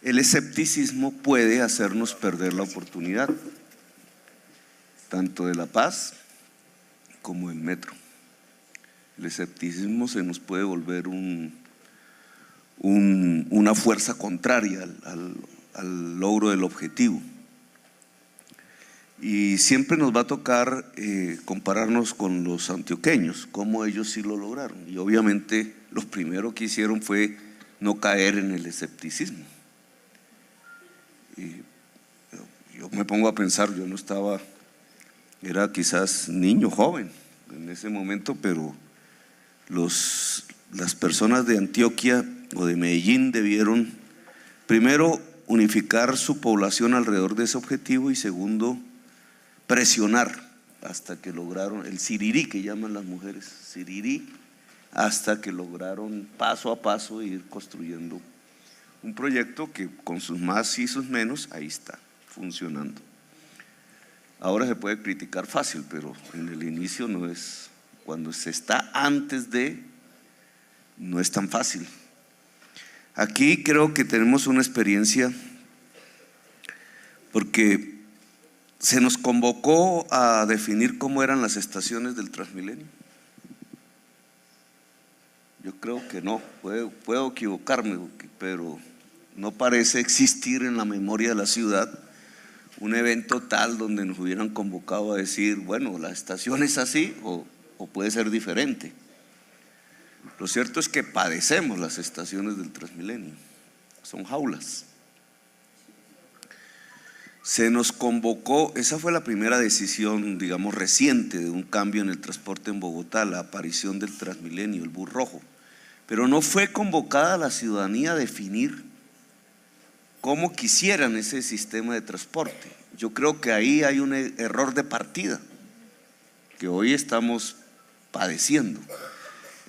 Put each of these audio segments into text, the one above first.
el escepticismo puede hacernos perder la oportunidad, tanto de la paz como del metro. El escepticismo se nos puede volver una fuerza contraria al logro del objetivo. Y siempre nos va a tocar compararnos con los antioqueños, cómo ellos sí lo lograron. Y obviamente lo primero que hicieron fue no caer en el escepticismo. Y yo me pongo a pensar, yo no estaba, era quizás niño, joven en ese momento, pero las personas de Antioquia o de Medellín debieron primero unificar su población alrededor de ese objetivo y segundo presionar hasta que lograron el sirirí que llaman las mujeres, sirirí, hasta que lograron paso a paso ir construyendo un proyecto que con sus más y sus menos ahí está funcionando. Ahora se puede criticar fácil, pero en el inicio no es, cuando se está antes de, no es tan fácil. Aquí creo que tenemos una experiencia porque se nos convocó a definir cómo eran las estaciones del Transmilenio. Yo creo que no, puedo equivocarme, pero no parece existir en la memoria de la ciudad un evento tal donde nos hubieran convocado a decir, bueno, la estación es así o puede ser diferente. Lo cierto es que padecemos las estaciones del Transmilenio, son jaulas. Se nos convocó, esa fue la primera decisión, digamos, reciente de un cambio en el transporte en Bogotá, la aparición del Transmilenio, el bus rojo. Pero no fue convocada la ciudadanía a definir cómo quisieran ese sistema de transporte. Yo creo que ahí hay un error de partida que hoy estamos padeciendo.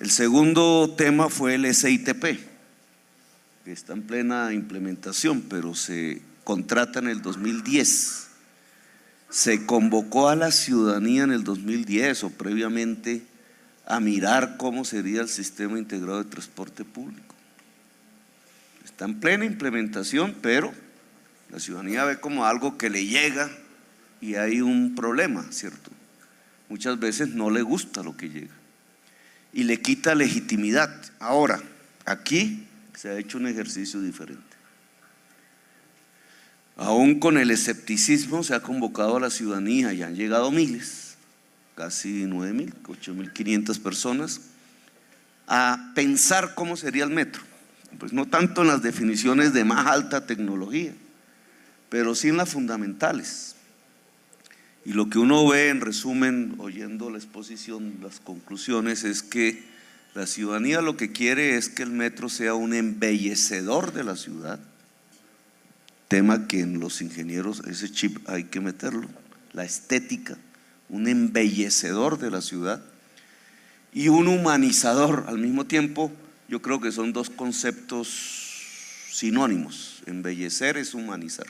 El segundo tema fue el SITP, que está en plena implementación, pero se contrata en el 2010. Se convocó a la ciudadanía en el 2010 o previamente a mirar cómo sería el sistema integrado de transporte público. Está en plena implementación, pero la ciudadanía ve como algo que le llega y hay un problema, ¿cierto? Muchas veces no le gusta lo que llega y le quita legitimidad. Ahora, aquí se ha hecho un ejercicio diferente. Aún con el escepticismo se ha convocado a la ciudadanía y han llegado miles, casi 9.000, 8.500 personas, a pensar cómo sería el metro. Pues no tanto en las definiciones de más alta tecnología, pero sí en las fundamentales. Y lo que uno ve en resumen, oyendo la exposición, las conclusiones, es que la ciudadanía lo que quiere es que el metro sea un embellecedor de la ciudad, tema que en los ingenieros ese chip hay que meterlo, la estética, un embellecedor de la ciudad y un humanizador al mismo tiempo. Yo creo que son dos conceptos sinónimos, embellecer es humanizar.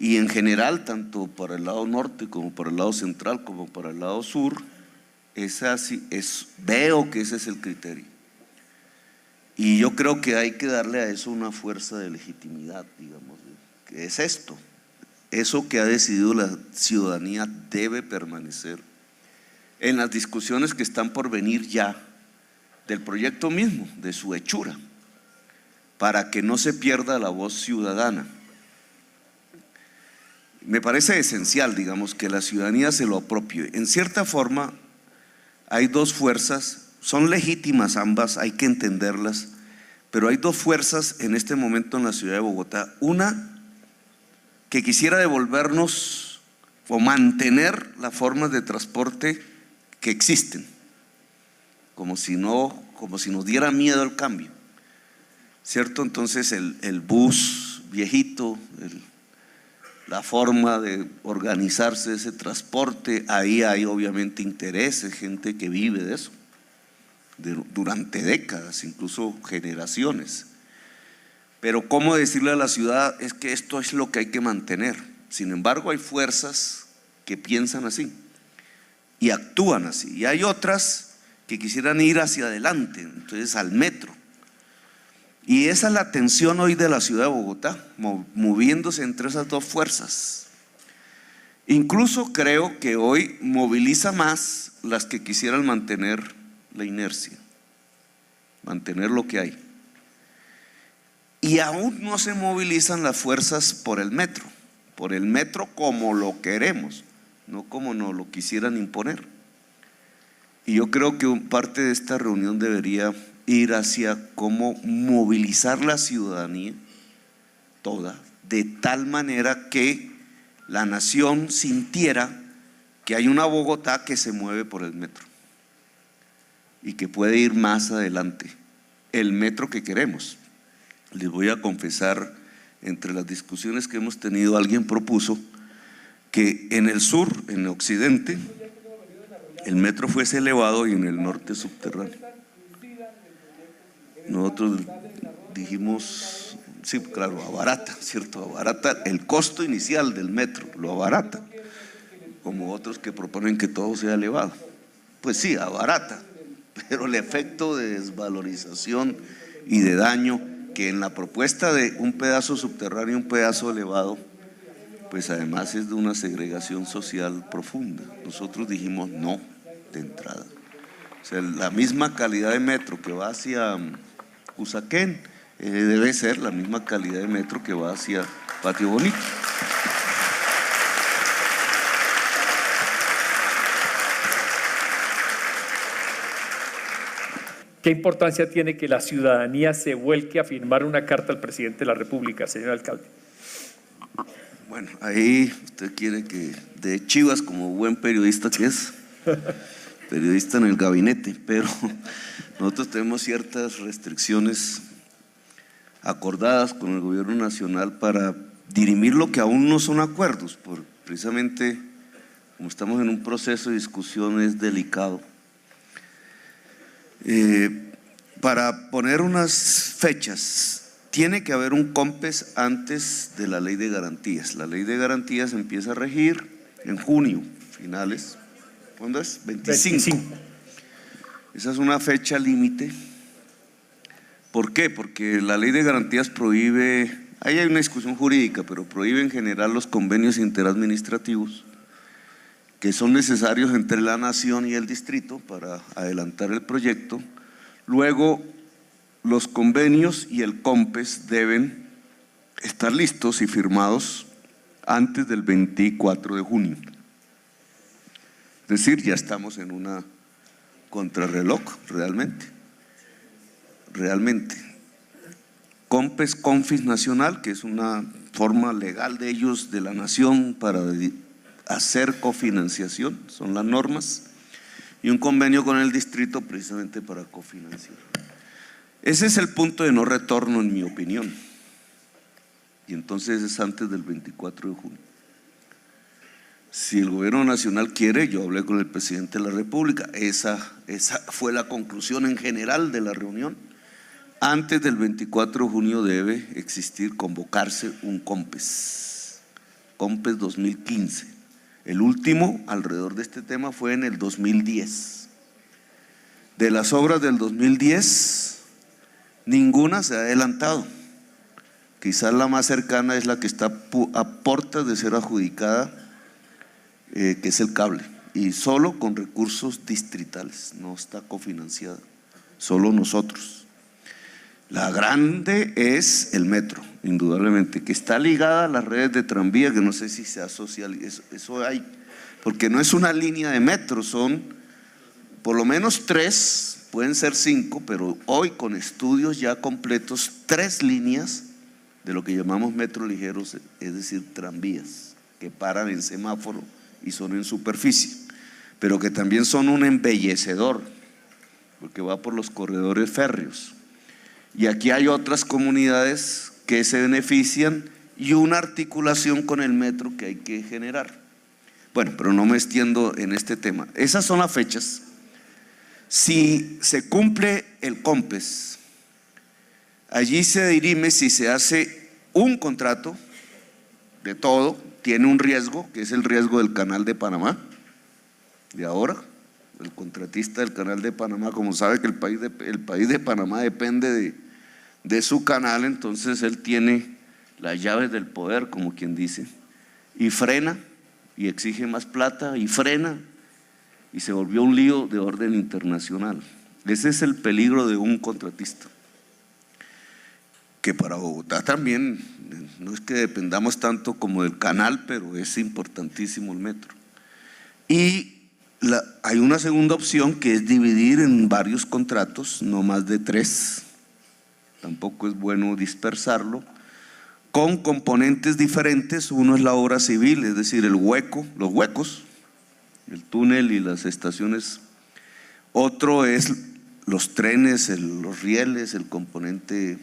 Y en general, tanto para el lado norte como para el lado central como para el lado sur, veo que ese es el criterio. Y yo creo que hay que darle a eso una fuerza de legitimidad, digamos, que es esto. Eso que ha decidido la ciudadanía debe permanecer en las discusiones que están por venir ya del proyecto mismo, de su hechura, para que no se pierda la voz ciudadana. Me parece esencial, digamos, que la ciudadanía se lo apropie. En cierta forma, hay dos fuerzas, son legítimas ambas, hay que entenderlas, pero hay dos fuerzas en este momento en la ciudad de Bogotá. Una que quisiera devolvernos o mantener las formas de transporte que existen, como si nos diera miedo el cambio, ¿cierto? Entonces el bus viejito, la forma de organizarse ese transporte, ahí hay obviamente intereses, gente que vive de eso durante décadas, incluso generaciones. Pero ¿cómo decirle a la ciudad es que esto es lo que hay que mantener? Sin embargo, hay fuerzas que piensan así y actúan así, y hay otras que quisieran ir hacia adelante, entonces al metro. Y esa es la tensión hoy de la ciudad de Bogotá, moviéndose entre esas dos fuerzas. Incluso creo que hoy moviliza más las que quisieran mantener la inercia, mantener lo que hay. Y aún no se movilizan las fuerzas por el metro como lo queremos, no como nos lo quisieran imponer. Y yo creo que parte de esta reunión debería ir hacia cómo movilizar la ciudadanía toda, de tal manera que la nación sintiera que hay una Bogotá que se mueve por el metro y que puede ir más adelante, el metro que queremos. Les voy a confesar, entre las discusiones que hemos tenido, alguien propuso que en el sur, en el occidente, el metro fuese elevado y en el norte subterráneo. Nosotros dijimos, sí, claro, abarata, ¿cierto? Abarata el costo inicial del metro, lo abarata, como otros que proponen que todo sea elevado. Pues sí, abarata, pero el efecto de desvalorización y de daño que en la propuesta de un pedazo subterráneo y un pedazo elevado, pues además es de una segregación social profunda. Nosotros dijimos no de entrada. O sea, la misma calidad de metro que va hacia Usaquén debe ser la misma calidad de metro que va hacia Patio Bonito. ¿Qué importancia tiene que la ciudadanía se vuelque a firmar una carta al presidente de la República, señor alcalde? Bueno, ahí usted quiere que de chivas, como buen periodista que es, periodista en el gabinete, pero nosotros tenemos ciertas restricciones acordadas con el gobierno nacional para dirimir lo que aún no son acuerdos, precisamente como estamos en un proceso de discusión es delicado. Para poner unas fechas, tiene que haber un COMPES antes de la ley de garantías. La ley de garantías empieza a regir en junio, finales. ¿Cuándo es? 25. Esa es una fecha límite. ¿Por qué? Porque la ley de garantías prohíbe, ahí hay una discusión jurídica, pero prohíbe en general los convenios interadministrativos que son necesarios entre la nación y el distrito para adelantar el proyecto. Luego, los convenios y el COMPES deben estar listos y firmados antes del 24 de junio. Es decir, ya estamos en una contrarreloj, realmente. COMPES, CONFIS nacional, que es una forma legal de ellos, de la nación, para hacer cofinanciación, son las normas, y un convenio con el distrito precisamente para cofinanciar. Ese es el punto de no retorno, en mi opinión, y entonces es antes del 24 de junio. Si el gobierno nacional quiere, yo hablé con el presidente de la República, esa fue la conclusión en general de la reunión. Antes del 24 de junio debe existir, convocarse un COMPES 2015. El último alrededor de este tema fue en el 2010. De las obras del 2010, ninguna se ha adelantado. Quizás la más cercana es la que está a puertas de ser adjudicada, que es el cable, y solo con recursos distritales, no está cofinanciada, solo nosotros. La grande es el metro, indudablemente, que está ligada a las redes de tranvía, que no sé si se asocia, eso hay, porque no es una línea de metro, son por lo menos 3, pueden ser 5, pero hoy con estudios ya completos, 3 líneas de lo que llamamos metros ligeros, es decir, tranvías, que paran en semáforo y son en superficie, pero que también son un embellecedor, porque va por los corredores férreos. Y aquí hay otras comunidades que se benefician y una articulación con el metro que hay que generar. Bueno, pero no me extiendo en este tema. Esas son las fechas. Si se cumple el COMPES, allí se dirime si se hace un contrato de todo, tiene un riesgo, que es el riesgo del Canal de Panamá, de ahora. El contratista del Canal de Panamá, como sabe que el país de Panamá depende de su canal, entonces él tiene las llaves del poder, como quien dice, y frena y exige más plata y frena, y se volvió un lío de orden internacional. Ese es el peligro de un contratista, que para Bogotá también, no es que dependamos tanto como del canal, pero es importantísimo el metro. Y hay una segunda opción, que es dividir en varios contratos, no más de 3, tampoco es bueno dispersarlo, con componentes diferentes. Uno es la obra civil, es decir, los huecos, el túnel y las estaciones. Otro es los trenes, los rieles, el componente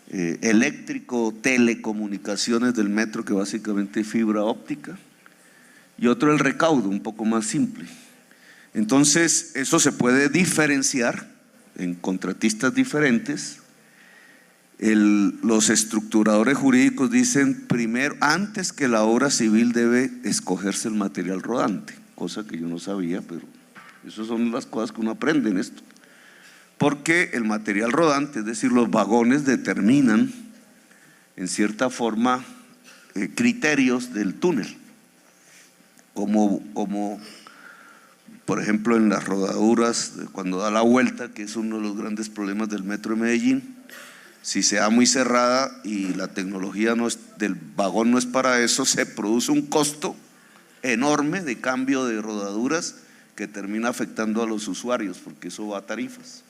eléctrico, telecomunicaciones del metro, que básicamente es fibra óptica. Y otro el recaudo, un poco más simple. Entonces, eso se puede diferenciar en contratistas diferentes. Los estructuradores jurídicos dicen primero, antes que la obra civil, debe escogerse el material rodante, cosa que yo no sabía, pero esas son las cosas que uno aprende en esto. Porque el material rodante, es decir, los vagones, determinan en cierta forma criterios del túnel, como por ejemplo en las rodaduras cuando da la vuelta, que es uno de los grandes problemas del metro de Medellín. Si se da muy cerrada y la tecnología del vagón no es para eso, se produce un costo enorme de cambio de rodaduras que termina afectando a los usuarios, porque eso va a tarifas.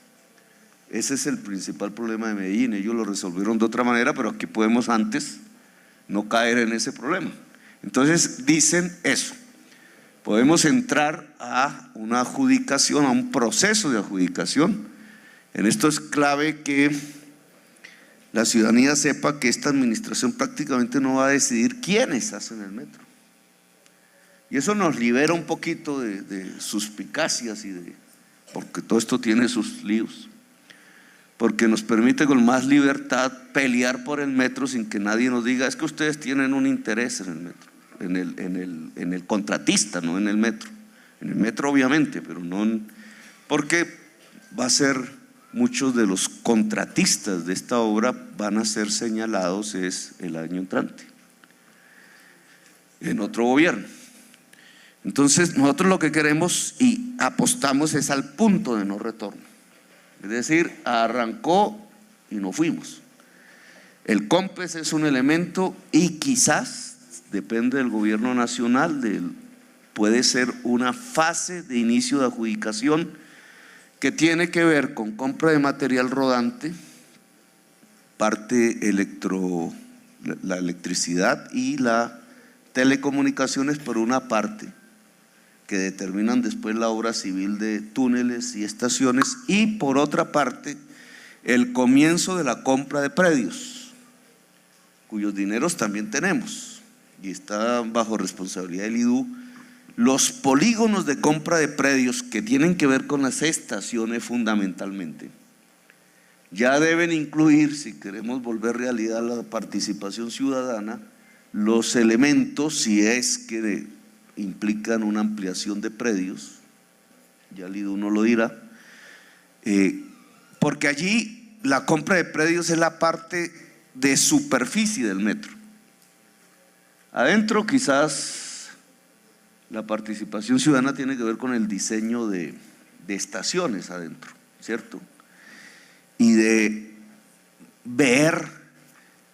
Ese es el principal problema de Medellín. Ellos lo resolvieron de otra manera, pero aquí podemos antes no caer en ese problema. Entonces dicen eso, podemos entrar a una adjudicación, a un proceso de adjudicación. En esto es clave que la ciudadanía sepa que esta administración prácticamente no va a decidir quiénes hacen el metro. Y eso nos libera un poquito de suspicacias porque todo esto tiene sus líos. Porque nos permite con más libertad pelear por el metro sin que nadie nos diga, es que ustedes tienen un interés en el metro, en el contratista, no en el metro. En el metro obviamente, pero no porque va a ser, muchos de los contratistas de esta obra van a ser señalados el año entrante, en otro gobierno. Entonces nosotros lo que queremos y apostamos es al punto de no retorno. Es decir, arrancó y nos fuimos. El COMPES es un elemento y quizás, depende del gobierno nacional, puede ser una fase de inicio de adjudicación que tiene que ver con compra de material rodante, parte la electricidad y la telecomunicaciones por una parte, que determinan después la obra civil de túneles y estaciones, y por otra parte el comienzo de la compra de predios, cuyos dineros también tenemos y está bajo responsabilidad del IDU. Los polígonos de compra de predios que tienen que ver con las estaciones fundamentalmente ya deben incluir, si queremos volver realidad la participación ciudadana, los elementos, si es que implican una ampliación de predios, ya el IDU no lo dirá, porque allí la compra de predios es la parte de superficie del metro. Adentro quizás la participación ciudadana tiene que ver con el diseño de estaciones adentro, ¿cierto? Y de ver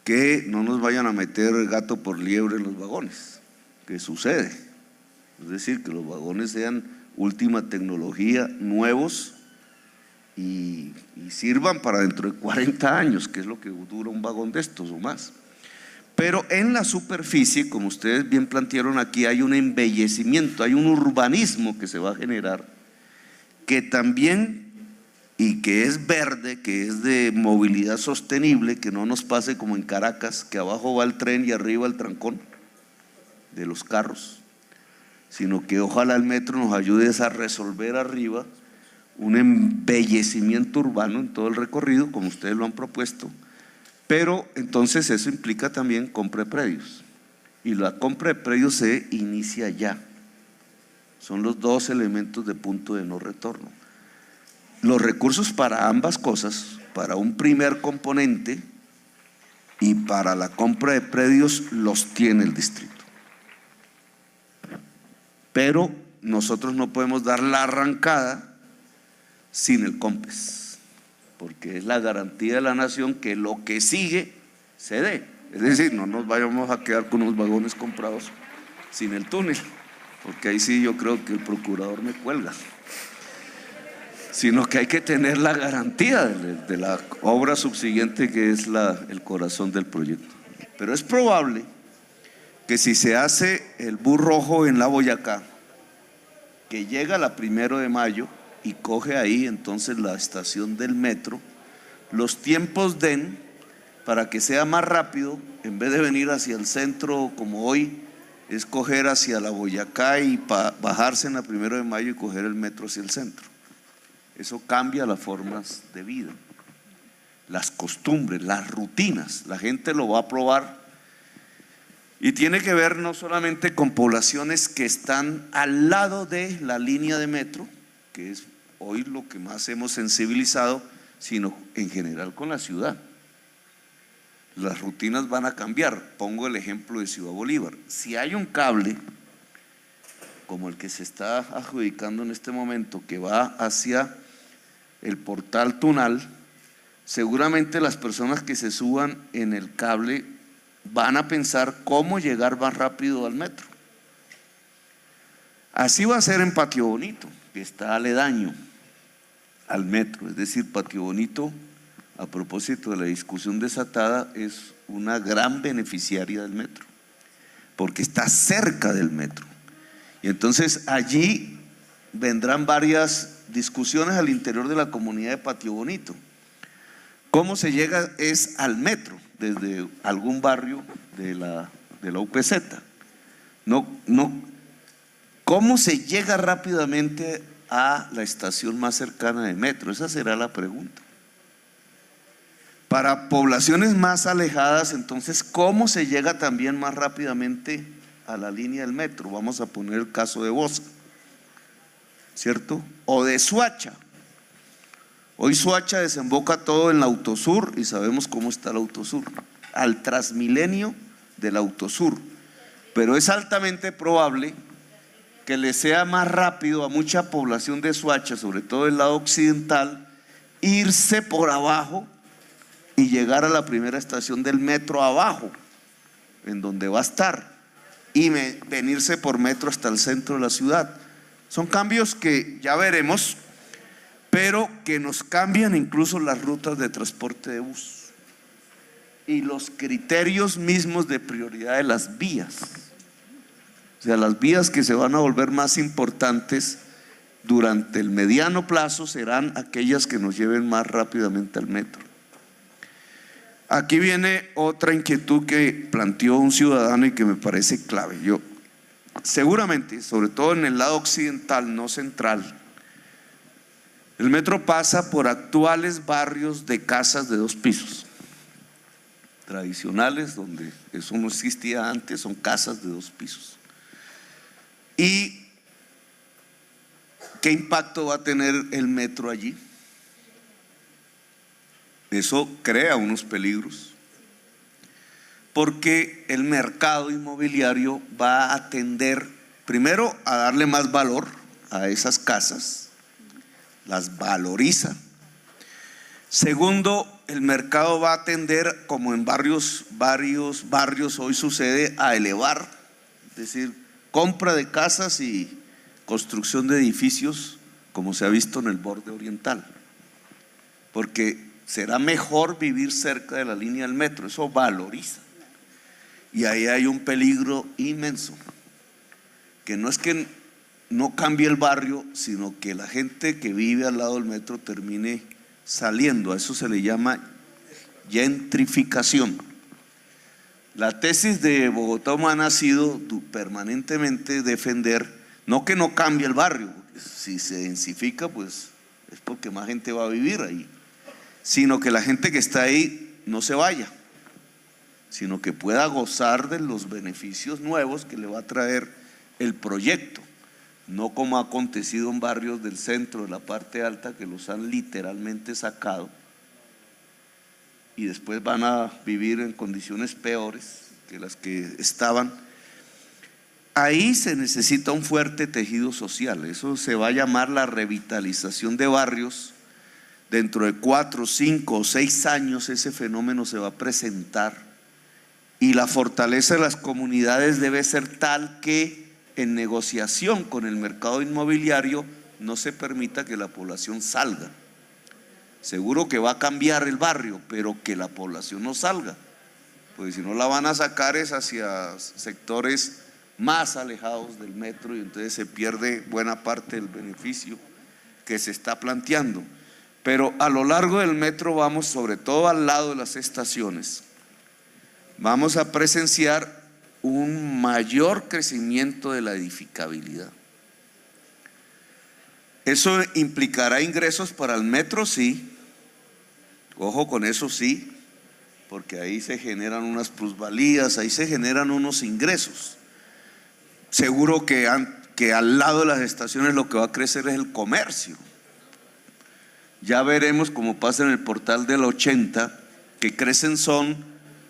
que no nos vayan a meter gato por liebre en los vagones, que sucede. Es decir, que los vagones sean última tecnología, nuevos y sirvan para dentro de 40 años, que es lo que dura un vagón de estos o más. Pero en la superficie, como ustedes bien plantearon aquí, hay un embellecimiento, hay un urbanismo que se va a generar, que también, y que es verde, que es de movilidad sostenible, que no nos pase como en Caracas, que abajo va el tren y arriba el trancón de los carros, sino que ojalá el metro nos ayude a resolver arriba un embellecimiento urbano en todo el recorrido, como ustedes lo han propuesto. Pero entonces eso implica también compra de predios, y la compra de predios se inicia ya. Son los dos elementos de punto de no retorno. Los recursos para ambas cosas, para un primer componente y para la compra de predios los tiene el distrito. Pero nosotros no podemos dar la arrancada sin el COMPES, porque es la garantía de la nación que lo que sigue se dé. Es decir, no nos vayamos a quedar con unos vagones comprados sin el túnel, porque ahí sí yo creo que el procurador me cuelga, sino que hay que tener la garantía de la obra subsiguiente, que es el corazón del proyecto. Pero es probable que si se hace el bus rojo en la Boyacá, que llega la 1 de mayo y coge ahí entonces la estación del metro, los tiempos den para que sea más rápido, en vez de venir hacia el centro como hoy, es coger hacia la Boyacá y bajarse en la 1 de mayo y coger el metro hacia el centro. Eso cambia las formas de vida, las costumbres, las rutinas. La gente lo va a probar y tiene que ver no solamente con poblaciones que están al lado de la línea de metro, que es hoy lo que más hemos sensibilizado, sino en general con la ciudad. Las rutinas van a cambiar. Pongo el ejemplo de Ciudad Bolívar. Si hay un cable como el que se está adjudicando en este momento, que va hacia el portal Tunal, seguramente las personas que se suban en el cable van a pensar cómo llegar más rápido al metro. Así va a ser en Patio Bonito, que está aledaño al metro. Es decir, Patio Bonito, a propósito de la discusión desatada, es una gran beneficiaria del metro, porque está cerca del metro. Y entonces allí vendrán varias discusiones al interior de la comunidad de Patio Bonito. ¿Cómo se llega? Es al metro, desde algún barrio de la UPZ. ¿Cómo se llega rápidamente a la estación más cercana de metro? Esa será la pregunta. Para poblaciones más alejadas, entonces, ¿cómo se llega también más rápidamente a la línea del metro? Vamos a poner el caso de Bosa, ¿cierto? O de Soacha. Hoy Soacha desemboca todo en la Autosur y sabemos cómo está el Autosur, al Transmilenio del Autosur. Pero es altamente probable que le sea más rápido a mucha población de Soacha, sobre todo del lado occidental, irse por abajo y llegar a la primera estación del metro abajo, en donde va a estar, y venirse por metro hasta el centro de la ciudad. Son cambios que ya veremos, pero que nos cambian incluso las rutas de transporte de bus y los criterios mismos de prioridad de las vías. O sea, las vías que se van a volver más importantes durante el mediano plazo serán aquellas que nos lleven más rápidamente al metro. Aquí viene otra inquietud que planteó un ciudadano y que me parece clave. Seguramente, sobre todo en el lado occidental, no central, el metro pasa por actuales barrios de casas de 2 pisos tradicionales, donde eso no existía antes, son casas de 2 pisos. ¿Y qué impacto va a tener el metro allí? Eso crea unos peligros, porque el mercado inmobiliario va a tender primero a darle más valor a esas casas, las valoriza. Segundo, el mercado va a tender, como en varios barrios hoy sucede, a elevar, es decir, compra de casas y construcción de edificios, como se ha visto en el borde oriental, porque será mejor vivir cerca de la línea del metro, eso valoriza. Y ahí hay un peligro inmenso, que no es que no cambie el barrio, sino que la gente que vive al lado del metro termine saliendo. A eso se le llama gentrificación. La tesis de Bogotá Humana ha sido permanentemente defender, no que no cambie el barrio, si se densifica pues es porque más gente va a vivir ahí, sino que la gente que está ahí no se vaya, sino que pueda gozar de los beneficios nuevos que le va a traer el proyecto, no como ha acontecido en barrios del centro, de la parte alta, que los han literalmente sacado y después van a vivir en condiciones peores que las que estaban. Ahí se necesita un fuerte tejido social. Eso se va a llamar la revitalización de barrios. Dentro de 4, 5 o 6 años ese fenómeno se va a presentar y la fortaleza de las comunidades debe ser tal que en negociación con el mercado inmobiliario no se permita que la población salga. Seguro que va a cambiar el barrio, pero que la población no salga, porque si no la van a sacar es hacia sectores más alejados del metro y entonces se pierde buena parte del beneficio que se está planteando. Pero a lo largo del metro vamos, sobre todo al lado de las estaciones, vamos a presenciar un mayor crecimiento de la edificabilidad. ¿Eso implicará ingresos para el metro? Sí. Ojo con eso, sí, porque ahí se generan unas plusvalías, ahí se generan unos ingresos. Seguro que al lado de las estaciones lo que va a crecer es el comercio. Ya veremos cómo pasa en el portal del 80, que crecen son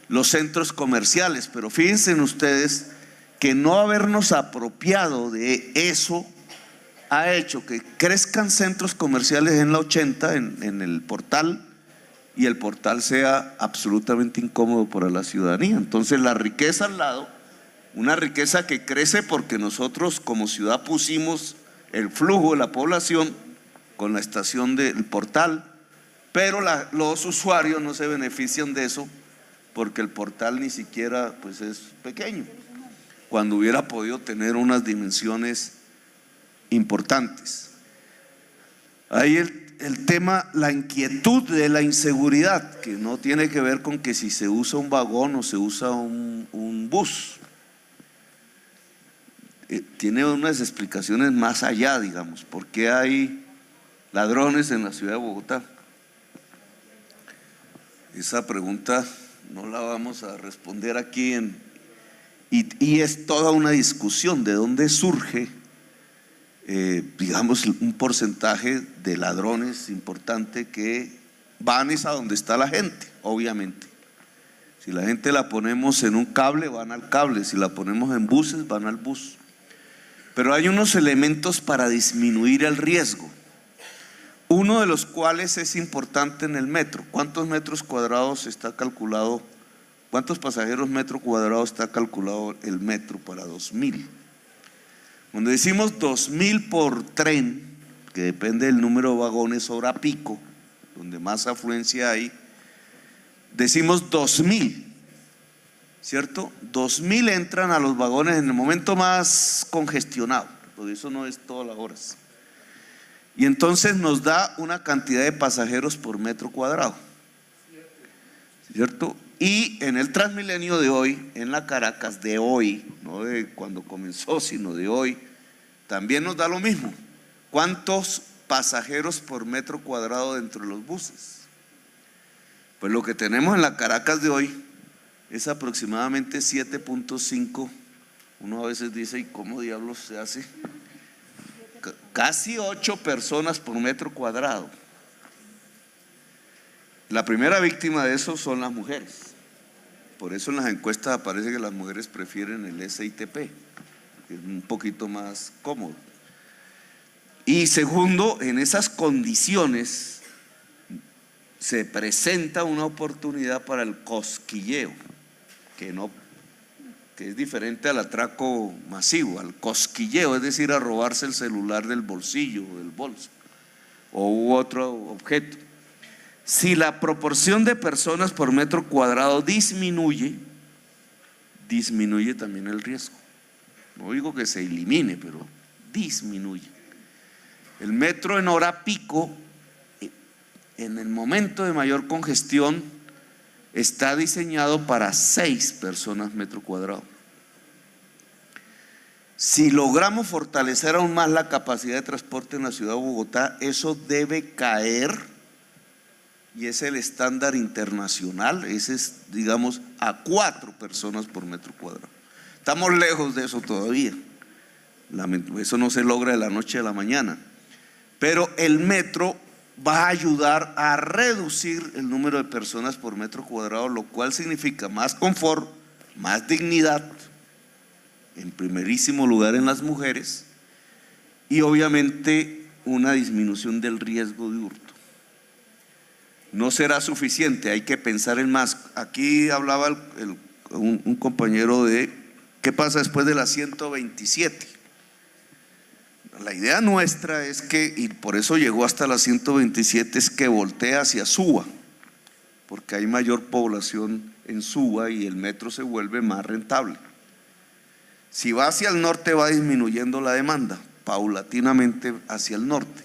los centros comerciales, pero fíjense ustedes que no habernos apropiado de eso ha hecho que crezcan centros comerciales en la 80, en el portal, y el portal sea absolutamente incómodo para la ciudadanía. Entonces la riqueza al lado, una riqueza que crece porque nosotros como ciudad pusimos el flujo de la población con la estación del portal, pero los usuarios no se benefician de eso porque el portal ni siquiera pues es pequeño, cuando hubiera podido tener unas dimensiones importantes. Ahí el tema, la inquietud de la inseguridad, que no tiene que ver con que si se usa un vagón o se usa un bus. Tiene unas explicaciones más allá, digamos, ¿por qué hay ladrones en la ciudad de Bogotá? Esa pregunta no la vamos a responder aquí y es toda una discusión de dónde surge digamos un porcentaje de ladrones importante que van es a donde está la gente. Obviamente, si la gente la ponemos en un cable, van al cable; si la ponemos en buses, van al bus. Pero hay unos elementos para disminuir el riesgo, uno de los cuales es importante en el metro. ¿Cuántos metros cuadrados está calculado? ¿Cuántos pasajeros metro cuadrado está calculado el metro para 2000? Cuando decimos 2000 por tren, que depende del número de vagones hora pico, donde más afluencia hay, decimos 2000, ¿cierto? 2000 entran a los vagones en el momento más congestionado, porque eso no es todas las horas. Y entonces nos da una cantidad de pasajeros por metro cuadrado, ¿cierto? Y en el Transmilenio de hoy, en la Caracas de hoy, no de cuando comenzó, sino de hoy, también nos da lo mismo. ¿Cuántos pasajeros por metro cuadrado dentro de los buses? Pues lo que tenemos en la Caracas de hoy es aproximadamente 7.5. Uno a veces dice, ¿y cómo diablos se hace? Casi 8 personas por metro cuadrado. La primera víctima de eso son las mujeres. Por eso en las encuestas aparece que las mujeres prefieren el SITP, que es un poquito más cómodo. Y segundo, en esas condiciones se presenta una oportunidad para el cosquilleo, que es diferente al atraco masivo, al cosquilleo, es decir, a robarse el celular del bolsillo o del bolso u otro objeto. Si la proporción de personas por metro cuadrado disminuye también el riesgo. No digo que se elimine, pero disminuye. El metro en hora pico, en el momento de mayor congestión, está diseñado para 6 personas metro cuadrado. Si logramos fortalecer aún más la capacidad de transporte en la ciudad de Bogotá, eso debe caer. Y es el estándar internacional, ese es, digamos, a 4 personas por metro cuadrado. Estamos lejos de eso todavía, eso no se logra de la noche a la mañana. Pero el metro va a ayudar a reducir el número de personas por metro cuadrado, lo cual significa más confort, más dignidad, en primerísimo lugar en las mujeres, y obviamente una disminución del riesgo de hurto. No será suficiente, hay que pensar en más. Aquí hablaba un compañero de qué pasa después de la 127. La idea nuestra es que, y por eso llegó hasta la 127, es que voltee hacia Suba, porque hay mayor población en Suba y el metro se vuelve más rentable. Si va hacia el norte va disminuyendo la demanda, paulatinamente hacia el norte.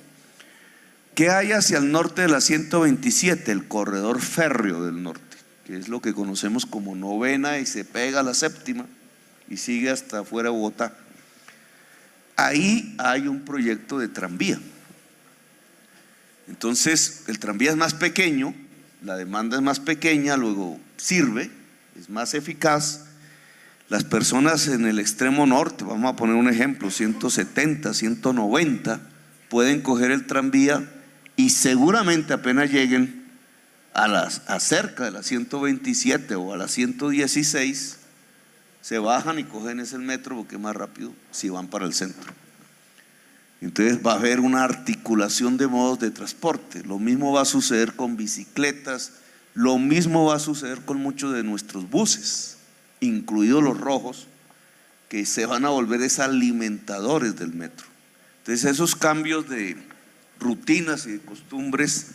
¿Qué hay hacia el norte de la 127? El corredor férreo del norte, que es lo que conocemos como novena y se pega a la séptima y sigue hasta afuera de Bogotá. Ahí hay un proyecto de tranvía. Entonces el tranvía es más pequeño, la demanda es más pequeña, luego sirve, es más eficaz. Las personas en el extremo norte, vamos a poner un ejemplo, 170, 190, pueden coger el tranvía y seguramente apenas lleguen a cerca de la 127 o a la 116, se bajan y cogen ese metro porque es más rápido si van para el centro. Entonces va a haber una articulación de modos de transporte. Lo mismo va a suceder con bicicletas, lo mismo va a suceder con muchos de nuestros buses, incluidos los rojos, que se van a volver alimentadores del metro. Entonces esos cambios de rutinas y de costumbres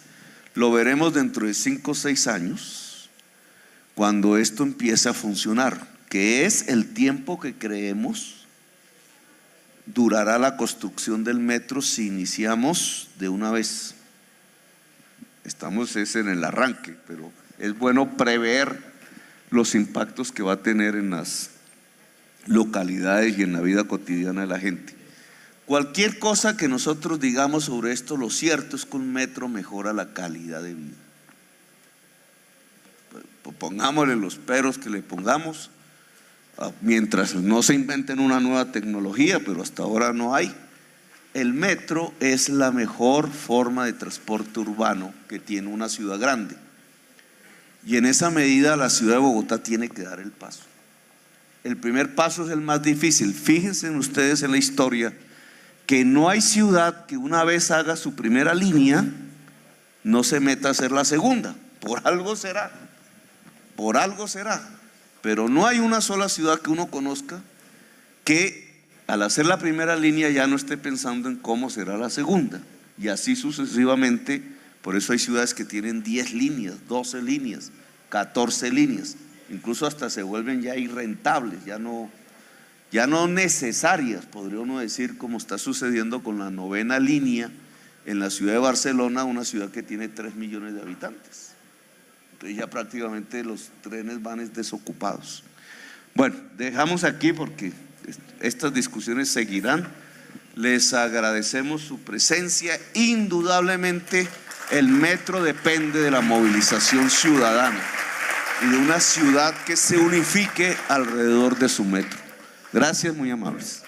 lo veremos dentro de 5 o 6 años, cuando esto empiece a funcionar, que es el tiempo que creemos durará la construcción del metro si iniciamos de una vez. Estamos en el arranque, pero es bueno prever los impactos que va a tener en las localidades y en la vida cotidiana de la gente. Cualquier cosa que nosotros digamos sobre esto, lo cierto es que un metro mejora la calidad de vida. Pongámosle los peros que le pongamos, mientras no se inventen una nueva tecnología, pero hasta ahora no hay. El metro es la mejor forma de transporte urbano que tiene una ciudad grande. Y en esa medida la ciudad de Bogotá tiene que dar el paso. El primer paso es el más difícil. Fíjense ustedes en la historia que no hay ciudad que una vez haga su primera línea no se meta a hacer la segunda. Por algo será, pero no hay una sola ciudad que uno conozca que al hacer la primera línea ya no esté pensando en cómo será la segunda, y así sucesivamente. Por eso hay ciudades que tienen 10 líneas, 12 líneas, 14 líneas, incluso hasta se vuelven ya irrentables, ya no necesarias, podría uno decir, como está sucediendo con la 9ª línea en la ciudad de Barcelona, una ciudad que tiene 3 millones de habitantes. Entonces ya prácticamente los trenes van desocupados. Bueno, dejamos aquí porque estas discusiones seguirán. Les agradecemos su presencia. Indudablemente el metro depende de la movilización ciudadana y de una ciudad que se unifique alrededor de su metro. Gracias, muy amables.